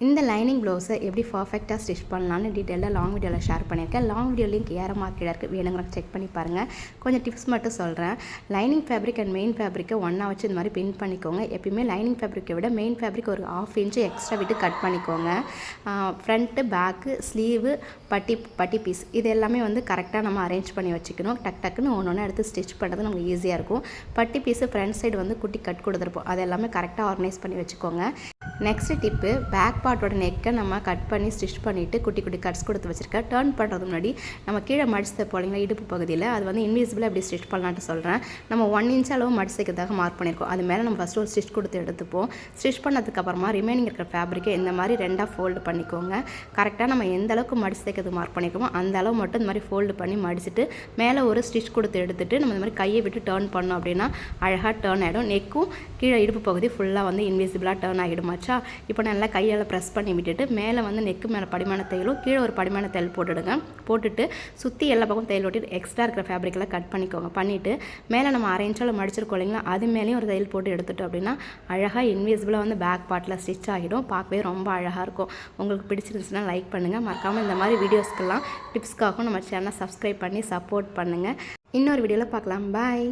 இந்த லைனிங் ப்ளவுஸை எப்படி பர்ஃபெக்டாக ஸ்டிச் பண்ணலான்னு டீட்டெயிலாக லாங் வீடியோவில் ஷேர் பண்ணியிருக்கேன். லாங் வீடியோ லிங்க் ஏறமாக கீழே இருக்குது, வேணுங்கிறத செக் பண்ணி பாருங்கள். கொஞ்சம் டிப்ஸ் மட்டும் சொல்கிறேன். லைனிங் ஃபேப்ரிக் அண்ட் மெயின் ஃபேப்ரிக்கை ஒன்றா வச்சு இந்த மாதிரி பின் பண்ணிக்கோங்க. எப்பயுமே லைனிங் ஃபேப்ரிக்கை விட மெயின் ஃபேப்ரிக் ஒரு 1/2 இன்ச்சு எக்ஸ்ட்ரா விட்டு கட் பண்ணிக்கோங்க. ஃப்ரண்ட்டு, பேக்கு, ஸ்லீவு, பட்டி பீஸ் இது எல்லாமே வந்து கரெக்டாக நம்ம அரேஞ்ச் பண்ணி வச்சுக்கணும். டக்குன்னு ஒன்று எடுத்து ஸ்டிச் பண்ணுறது நமக்கு ஈஸியாக இருக்கும். பட்டி பீஸு ஃப்ரண்ட் சைடு வந்து குட்டி கட் கொடுத்துருப்போம், அது எல்லாமே கரெக்டாக ஆர்கனைஸ் பண்ணி வச்சுக்கோங்க. நெக்ஸ்ட் டிப்பு, பேக் பார்ட்டோட நெக்கை நம்ம கட் பண்ணி ஸ்டிச் பண்ணிவிட்டு குட்டி குட்டி கட்ஸ் கொடுத்து வச்சுருக்கேன். டர்ன் பண்ணுறது முன்னாடி நம்ம கீழே மடிச்சு போலிங்களா இடுப்பு பகுதியில், அது வந்து இன்விசிபிளாக எப்படி ஸ்டிச் பண்ணலான்ட்டு சொல்கிறேன். நம்ம 1 இன்ச் அளவு மடிச்சுக்கிறதாக மார்க் பண்ணியிருக்கோம். அது மேலே நம்ம ஃபஸ்ட்டு ஒரு ஸ்டிச் கொடுத்து எடுத்துப்போம். ஸ்டிச் பண்ணதுக்கப்புறமா ரிமைனிங் இருக்கிற ஃபேப்ரிக்கை இந்த மாதிரி 2ஆக ஃபோல்டு பண்ணிக்கோங்க. கரெக்டாக நம்ம எந்த அளவுக்கு மடிச்சு தைக்கிறது மார்க் பண்ணியிருக்கோமோ அந்த அளவு மட்டும் இந்த மாதிரி ஃபோல்டு பண்ணி மடிச்சுட்டு மேலே ஒரு ஸ்டிச் கொடுத்து எடுத்துகிட்டு நம்ம இந்த மாதிரி கையை விட்டு டர்ன் பண்ணோம் அப்படின்னா அழகாக டர்ன் ஆகிடும். நெக்கும் கீழே இடுப்பு பகுதி ஃபுல்லாக வந்து இன்விசிபிளாக டர்ன் ஆகிடுமாச்சு. இப்போ நல்லா கையால் ப்ரெஸ் பண்ணி விட்டுட்டு மேலே வந்து நெக்கு மேலே படிமான தையலும் கீழே ஒரு படிமான தையல் போட்டுடுங்க. போட்டுட்டு சுற்றி எல்லா பக்கம் தையல் ஓட்டிட்டு எக்ஸ்ட்ரா இருக்கிற ஃபேப்ரிக்கெல்லாம் கட் பண்ணிக்கோங்க. பண்ணிவிட்டு மேலே நம்ம 1/2 இன்ச்சில் மடிச்சிருக்கோம் இல்லைங்களா, அது மேலேயும் ஒரு தையல் போட்டு எடுத்துட்டோம் அப்படின்னா அழகாக இன்விசிபிளாக வந்து பேக் பார்ட்டில் ஸ்டிச் ஆகிடும். பார்க்கவே ரொம்ப அழகாக இருக்கும். உங்களுக்கு பிடிச்சிருந்துச்சுன்னா லைக் பண்ணுங்கள். மறக்காமல் இந்த மாதிரி வீடியோஸ்க்கெல்லாம் டிப்ஸ்க்காகவும் நம்ம சேனலை சப்ஸ்கிரைப் பண்ணி சப்போர்ட் பண்ணுங்கள். இன்னொரு வீடியோவில் பார்க்கலாம். பாய்.